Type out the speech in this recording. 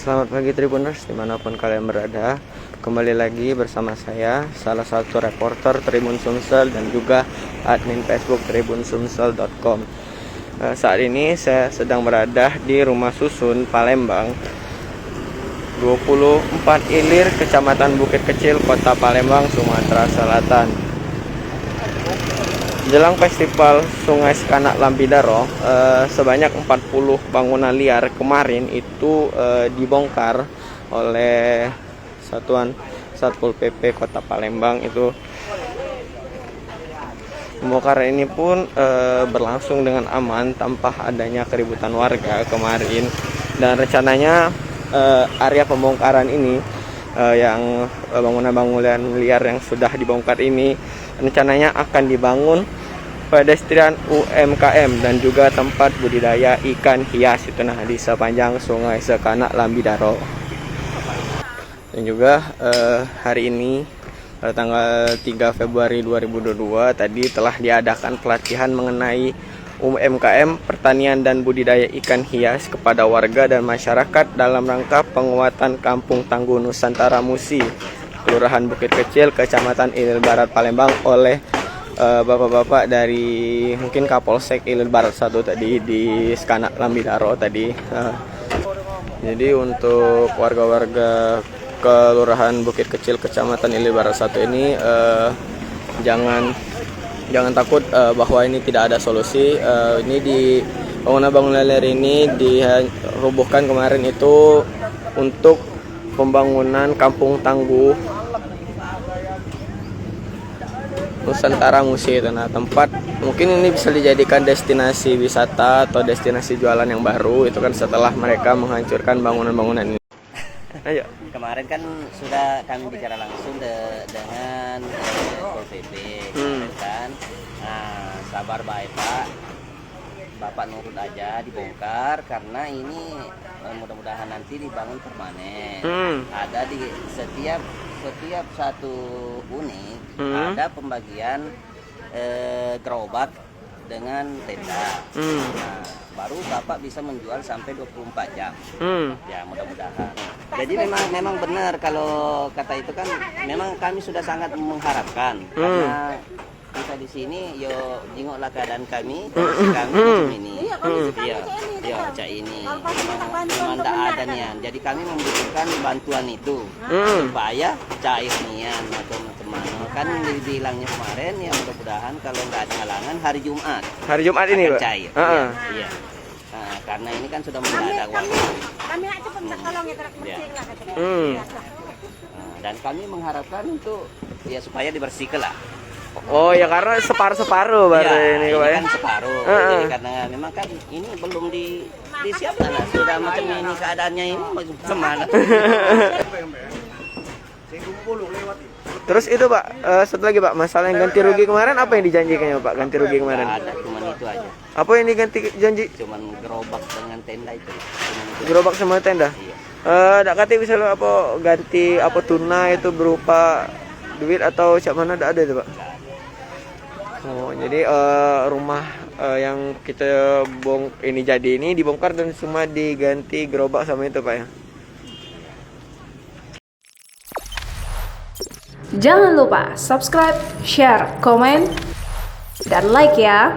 Selamat pagi Tribuners dimanapun kalian berada. Kembali lagi bersama saya, salah satu reporter Tribun Sumsel dan juga admin Facebook tribunsumsel.com. Saat ini saya sedang berada di Rumah Susun, Palembang, 24 Ilir, Kecamatan Bukit Kecil, Kota Palembang, Sumatera Selatan. Jelang Festival Sungai Sekanak Lambidaro, sebanyak 40 bangunan liar kemarin itu dibongkar oleh Satuan Satpol PP Kota Palembang. Itu pembongkaran ini pun berlangsung dengan aman tanpa adanya keributan warga kemarin, dan rencananya area pembongkaran ini yang bangunan-bangunan liar yang sudah dibongkar ini rencananya akan dibangun pedestrian UMKM dan juga tempat budidaya ikan hias itu di sepanjang Sungai Sekanak Lambidaro. Dan juga hari ini pada tanggal 3 Februari 2022 tadi telah diadakan pelatihan mengenai UMKM pertanian dan budidaya ikan hias kepada warga dan masyarakat dalam rangka penguatan Kampung Tangguh Nusantara Musi, Kelurahan Bukit Kecil, Kecamatan Ilir Barat, Palembang, oleh bapak-bapak dari mungkin Kapolsek Ilir Barat 1 tadi di Sekanak Lambidaro tadi. Jadi untuk warga-warga Kelurahan Bukit Kecil, Kecamatan Ilir Barat 1 ini jangan takut bahwa ini tidak ada solusi. Ini di bangunan-bangunan liar ini dirubuhkan kemarin itu untuk pembangunan Kampung Tangguh Nusantara Musi itu. Tempat mungkin ini bisa dijadikan destinasi wisata atau destinasi jualan yang baru itu kan setelah mereka menghancurkan bangunan-bangunan ini. Ayo. Kemarin kan sudah kami bicara langsung dengan Satpol PP kan. Nah, sabar baik Pak. Bapak nurut aja dibongkar karena ini mudah-mudahan nanti dibangun permanen. Ada di setiap satu unit ada pembagian gerobak dengan tenda. Nah, baru Bapak bisa menjual sampai 24 jam. Ya, mudah-mudahan. Jadi memang benar kalau kata itu kan memang kami sudah sangat mengharapkan karena kita di sini yo jingoklah keadaan kami, kondisi kami macam ini. Iya, cak ini. Memang tidak ada nian. Jadi kami membutuhkan bantuan itu supaya cair nian atau macam-macam. Kan dibilangnya kemarin ya mudah-mudahan kalau nggak ada halangan hari Jumat. Hari Jumat ini, Pak. Cair. Iya. Nah, karena ini kan sudah mendadak waktu. Kami cepat tolong ya dan kami mengharapkan untuk ya supaya dibersihkan lah. Oh ya, karena separuh baru ya, ini kan separuh. Jadi karena memang kan ini belum disiapkan lah. Sudah macam ini keadaannya ini semana. Terus itu Pak, satu lagi Pak, masalah yang ganti rugi kemarin apa yang dijanjikannya Pak, ganti rugi kemarin? Ada, cuman itu aja. Apa yang diganti janji? Cuman gerobak dengan tenda itu. Gerobak sama tenda? Iya. Dak kate bisa lo apa ganti apa tunai itu berupa duit atau siap mana ada itu Pak? Oh, jadi rumah yang kita ini dibongkar dan semua diganti gerobak sama itu Pak ya? Jangan lupa subscribe, share, komen, dan like ya.